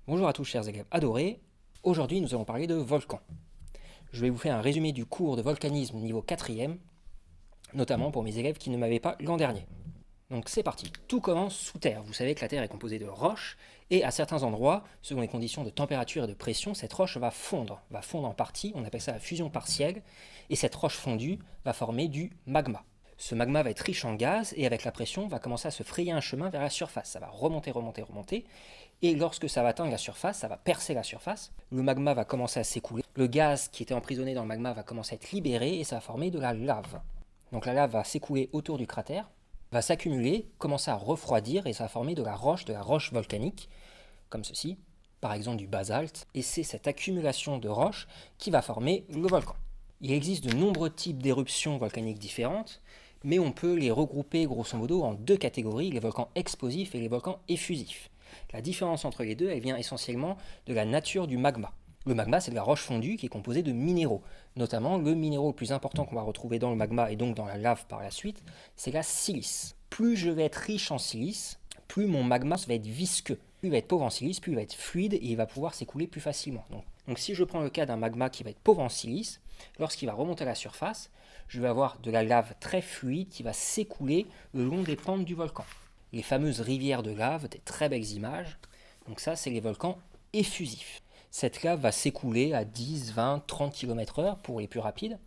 Bonjour à tous chers élèves adorés, aujourd'hui nous allons parler de volcans. Je vais vous faire un résumé du cours de volcanisme niveau 4e, notamment pour mes élèves qui ne m'avaient pas l'an dernier. Donc c'est parti, tout commence sous terre. Vous savez que la terre est composée de roches, et à certains endroits, selon les conditions de température et de pression, cette roche va fondre en partie, on appelle ça la fusion partielle, et cette roche fondue va former du magma. Ce magma va être riche en gaz, et avec la pression, va commencer à se frayer un chemin vers la surface. Ça va remonter, et lorsque ça va atteindre la surface, ça va percer la surface, le magma va commencer à s'écouler, le gaz qui était emprisonné dans le magma va commencer à être libéré, et ça va former de la lave. Donc la lave va s'écouler autour du cratère, va s'accumuler, commencer à refroidir, et ça va former de la roche volcanique, comme ceci, par exemple du basalte, et c'est cette accumulation de roches qui va former le volcan. Il existe de nombreux types d'éruptions volcaniques différentes, mais on peut les regrouper grosso modo en deux catégories, les volcans explosifs et les volcans effusifs. La différence entre les deux, elle vient essentiellement de la nature du magma. Le magma, c'est de la roche fondue qui est composée de minéraux. Notamment, le minéraux le plus important qu'on va retrouver dans le magma et donc dans la lave par la suite, c'est la silice. Plus je vais être riche en silice, plus mon magma va être visqueux. Plus il va être pauvre en silice, plus il va être fluide et il va pouvoir s'écouler plus facilement. Donc si je prends le cas d'un magma qui va être pauvre en silice, lorsqu'il va remonter à la surface, je vais avoir de la lave très fluide qui va s'écouler le long des pentes du volcan. Les fameuses rivières de lave, des très belles images. Donc ça, c'est les volcans effusifs. Cette lave va s'écouler à 10, 20, 30 km/h pour les plus rapides.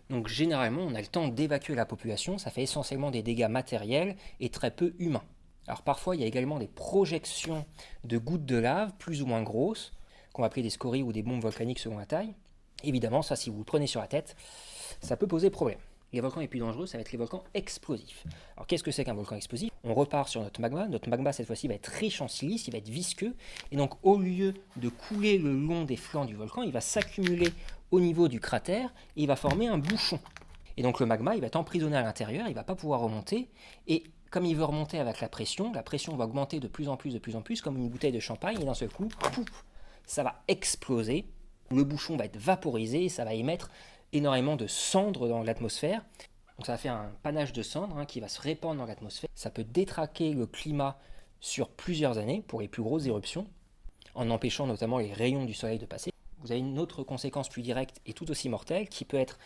Donc généralement, on a le temps d'évacuer la population, ça fait essentiellement des dégâts matériels et très peu humains. Alors parfois, il y a également des projections de gouttes de lave plus ou moins grosses, qu'on va appeler des scories ou des bombes volcaniques selon la taille. Évidemment, ça, si vous le prenez sur la tête, ça peut poser problème. Les volcans les plus dangereux, ça va être les volcans explosifs. Alors qu'est-ce que c'est qu'un volcan explosif? On repart sur notre magma. Notre magma, cette fois-ci, va être riche en silice, il va être visqueux. Et donc, au lieu de couler le long des flancs du volcan, il va s'accumuler au niveau du cratère et il va former un bouchon. Et donc, le magma, il va être emprisonné à l'intérieur, il ne va pas pouvoir remonter. Et comme il veut remonter avec la pression va augmenter de plus en plus, comme une bouteille de champagne. Et d'un seul coup, pouf, ça va exploser. Le bouchon va être vaporisé et ça va émettre énormément de cendres dans l'atmosphère. Donc ça va faire un panache de cendres qui va se répandre dans l'atmosphère. Ça peut détraquer le climat sur plusieurs années pour les plus grosses éruptions, en empêchant notamment les rayons du soleil de passer. Vous avez une autre conséquence plus directe et tout aussi mortelle qui peut être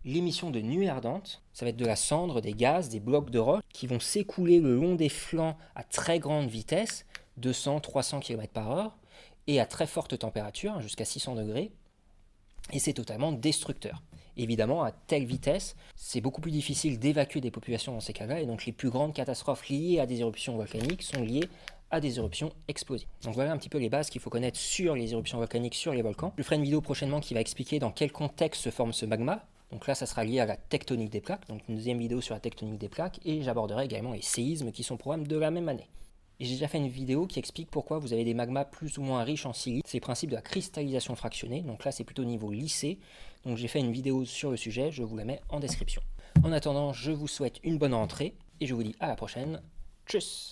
l'émission de nuées ardentes. Ça va être de la cendre, des gaz, des blocs de roche qui vont s'écouler le long des flancs à très grande vitesse, 200-300 km/h, et à très forte température, jusqu'à 600 degrés. Et c'est totalement destructeur. Évidemment, à telle vitesse, c'est beaucoup plus difficile d'évacuer des populations dans ces cas-là, et donc les plus grandes catastrophes liées à des éruptions volcaniques sont liées à des éruptions explosives. Donc voilà un petit peu les bases qu'il faut connaître sur les éruptions volcaniques, sur les volcans. Je ferai une vidéo prochainement qui va expliquer dans quel contexte se forme ce magma. Donc là, ça sera lié à la tectonique des plaques, donc une deuxième vidéo sur la tectonique des plaques, et j'aborderai également les séismes qui sont programmes de la même année. Et j'ai déjà fait une vidéo qui explique pourquoi vous avez des magmas plus ou moins riches en silice. C'est le principe de la cristallisation fractionnée. Donc là, c'est plutôt au niveau lycée. Donc j'ai fait une vidéo sur le sujet, je vous la mets en description. En attendant, je vous souhaite une bonne rentrée et je vous dis à la prochaine. Tchuss!